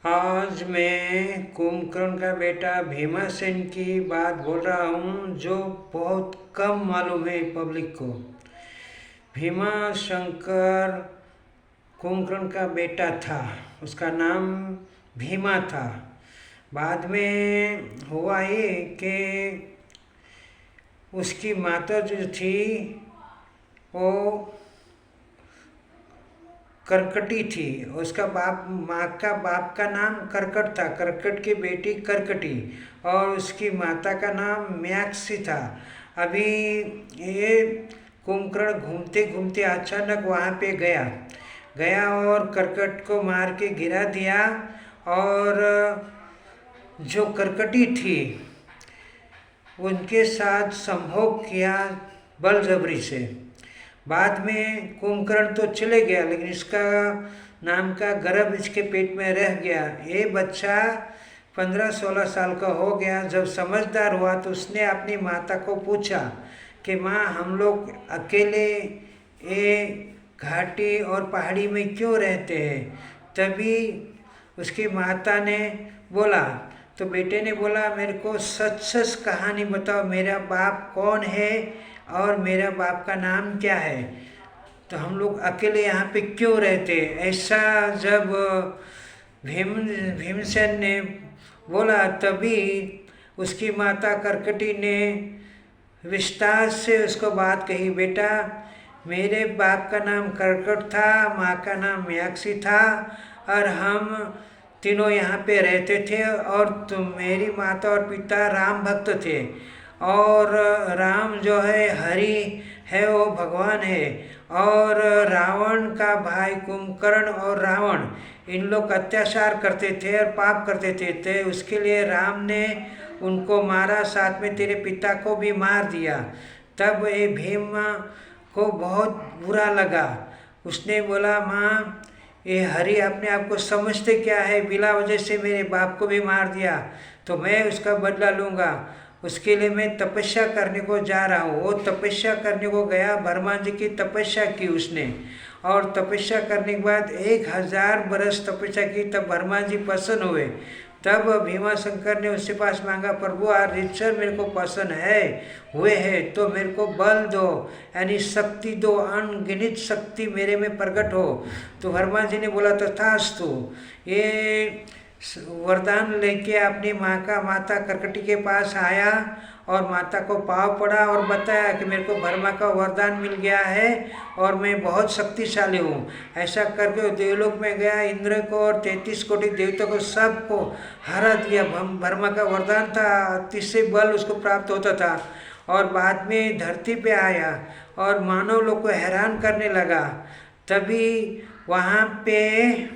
आज मैं कुंभकर्ण का बेटा भीमासेन की बात बोल रहा हूँ जो बहुत कम मालूम है पब्लिक को। भीमाशंकर कुंभकर्ण का बेटा था। उसका नाम भीमा था। बाद में हुआ ये कि उसकी माता जो थी वो करकटी थी। उसका बाप का नाम करकट था। करकट की बेटी करकटी और उसकी माता का नाम म्याक्सी था। अभी ये कुंभकर्ण घूमते घूमते अचानक वहाँ पे गया गया और करकट को मार के गिरा दिया। और जो करकटी थी उनके साथ संभोग किया बलजबरी से। बाद में कुंभकर्ण तो चले गया लेकिन इसका नाम का गर्भ इसके पेट में रह गया। ये बच्चा 15-16 साल का हो गया। जब समझदार हुआ तो उसने अपनी माता को पूछा कि माँ, हम लोग अकेले ये घाटी और पहाड़ी में क्यों रहते हैं। तभी उसकी माता ने बोला, तो बेटे ने बोला, मेरे को सच सच कहानी बताओ, मेरा बाप कौन है और मेरा बाप का नाम क्या है, तो हम लोग अकेले यहाँ पे क्यों रहते। ऐसा जब भीमसेन ने बोला तभी उसकी माता करकटी ने विस्तार से उसको बात कही। बेटा, मेरे बाप का नाम करकट था, माँ का नाम म्याक्सी था और हम तीनों यहाँ पे रहते थे। और तुम, मेरी माता और पिता राम भक्त थे और राम जो है हरि है, वो भगवान है। और रावण का भाई कुंभकर्ण और रावण, इन लोग अत्याचार करते थे और पाप करते थे उसके लिए राम ने उनको मारा, साथ में तेरे पिता को भी मार दिया। तब ये भीम को बहुत बुरा लगा। उसने बोला, माँ, ये हरि अपने आप को समझते क्या है, बिला वजह से मेरे बाप को भी मार दिया तो मैं उसका बदला लूँगा। उसके लिए मैं तपस्या करने को जा रहा हूँ। वो तपस्या करने को गया, ब्रह्मा जी की तपस्या की उसने। और तपस्या करने के बाद 1000 बरस तपस्या की, तब ब्रह्मा जी प्रसन्न हुए। तब भीमाशंकर ने उसके पास मांगा, प्रभु ऋषर मेरे को पसंद है हुए है तो मेरे को बल दो, यानी शक्ति दो, अनगिनत शक्ति मेरे में प्रकट हो। तो ब्रह्मा जी ने बोला, तथास्तु। ये वरदान लेके अपनी माता करकटी के पास आया और माता को पाँव पड़ा और बताया कि मेरे को ब्रह्मा का वरदान मिल गया है और मैं बहुत शक्तिशाली हूँ। ऐसा करके देवलोक में गया, इंद्र को और 33 कोटि देवता को सबको हरा दिया। ब्रह्मा का वरदान था, अतिशय बल उसको प्राप्त होता था। और बाद में धरती पे आया और मानव लोग को हैरान करने लगा। तभी वहाँ पे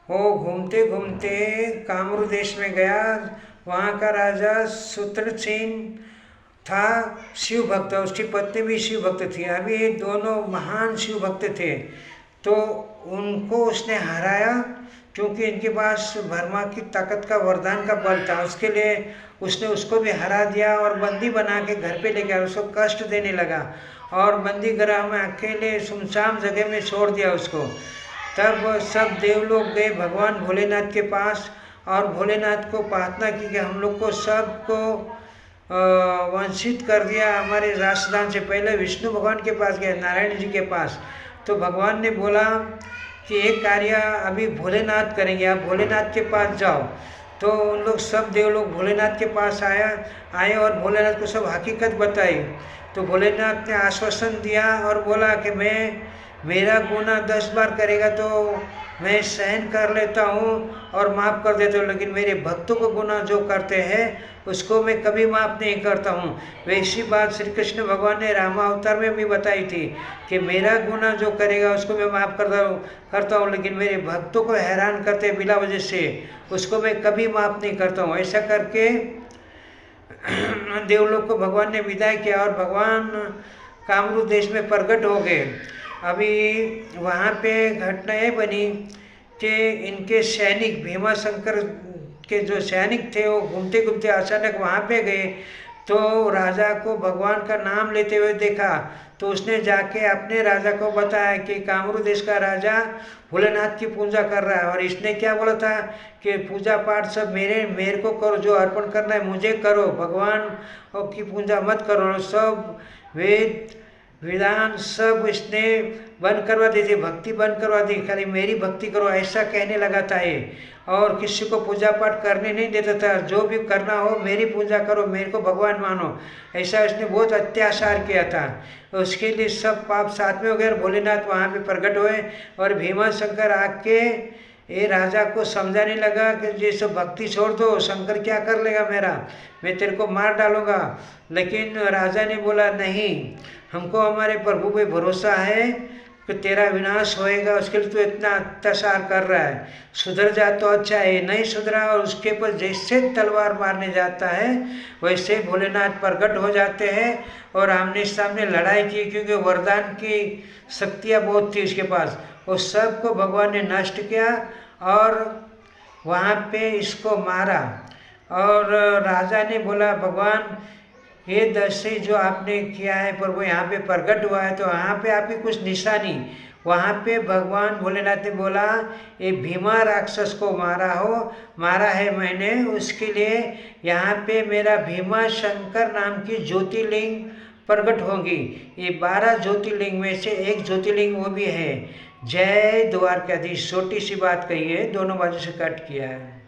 वो घूमते घूमते कामरू देश में गया। वहाँ का राजा सुत्रसेन था, शिव भक्त, उसकी पत्नी भी शिव भक्त थी। अभी ये दोनों महान शिव भक्त थे तो उनको उसने हराया, क्योंकि इनके पास ब्रह्मा की ताकत का वरदान का बल था। उसके लिए उसने उसको भी हरा दिया और बंदी बना के घर पे ले गया। उसको कष्ट देने लगा और बंदी गृह में अकेले सुनसान जगह में छोड़ दिया उसको। तब सब देवलोग गए भगवान भोलेनाथ के पास और भोलेनाथ को प्रार्थना की कि हम लोग को सबको वंचित कर दिया हमारे राष्ट्रदान से। पहले विष्णु भगवान के पास गए, नारायण जी के पास। तो भगवान ने बोला कि एक कार्य अभी भोलेनाथ करेंगे, आप भोलेनाथ के पास जाओ। तो उन लोग सब देवलोग भोलेनाथ के पास आए और भोलेनाथ को सब हकीकत बताई। तो भोलेनाथ ने आश्वासन दिया और बोला कि मेरा गुनाह 10 बार करेगा तो मैं सहन कर लेता हूँ और माफ़ कर देता हूँ, लेकिन मेरे भक्तों को गुनाह जो करते हैं उसको मैं कभी माफ़ नहीं करता हूँ। वैसी बात श्री कृष्ण भगवान ने रामावतार में भी बताई थी कि मेरा गुनाह जो करेगा उसको मैं माफ़ करता हूँ, लेकिन मेरे भक्तों को हैरान करते बिला वजह से उसको मैं कभी माफ़ नहीं करता हूँ। ऐसा करके देवलोक को भगवान ने विदाई किया और भगवान कामरू देश में प्रकट हो गए। अभी वहाँ पे घटना ये बनी कि इनके सैनिक, भीमाशंकर के जो सैनिक थे वो घूमते घूमते अचानक वहाँ पे गए तो राजा को भगवान का नाम लेते हुए देखा। तो उसने जाके अपने राजा को बताया कि कामरू देश का राजा भोलेनाथ की पूजा कर रहा है, और इसने क्या बोला था कि पूजा पाठ सब मेरे को करो, जो अर्पण करना है मुझे करो, भगवान की पूजा मत करो। सब वेद विधान सब इसने बंद करवा दी थी, भक्ति बंद करवा दी, खाली मेरी भक्ति करो ऐसा कहने लगा था ये। और किसी को पूजा पाठ करने नहीं देता था, जो भी करना हो मेरी पूजा करो, मेरे को भगवान मानो, ऐसा इसने बहुत अत्याचार किया था। उसके लिए सब पाप साथ में हो गए। भोलेनाथ वहाँ पे प्रकट हुए और भीमा शंकर आके ये राजा को समझाने लगा कि ये सब भक्ति छोड़ दो, शंकर क्या कर लेगा मेरा, मैं तेरे को मार डालूंगा। लेकिन राजा ने बोला नहीं, हमको हमारे प्रभु पे भरोसा है कि तेरा विनाश होएगा, उसके लिए तू इतना अत्याचार कर रहा है, सुधर जा तो अच्छा है। नहीं सुधरा और उसके ऊपर जैसे तलवार मारने जाता है वैसे भोलेनाथ प्रकट हो जाते हैं और आमने सामने लड़ाई की, क्योंकि वरदान की शक्तियाँ बहुत थी उसके पास। वो सबको भगवान ने नष्ट किया और वहाँ पे इसको मारा। और राजा ने बोला भगवान ये दृश्य जो आपने किया है प्रभु, यहाँ पे प्रकट हुआ है तो यहाँ पे आपकी कुछ निशानी। वहाँ पे भगवान भोलेनाथ ने बोला ये भीमा राक्षस को मारा है मैंने, उसके लिए यहाँ पे मेरा भीमा शंकर नाम की ज्योतिर्लिंग प्रकट होगी। ये 12 ज्योतिर्लिंग में से एक ज्योतिर्लिंग वो भी है। जय द्वारकाधीश। छोटी सी बात कही है, दोनों बाजू से कट किया है।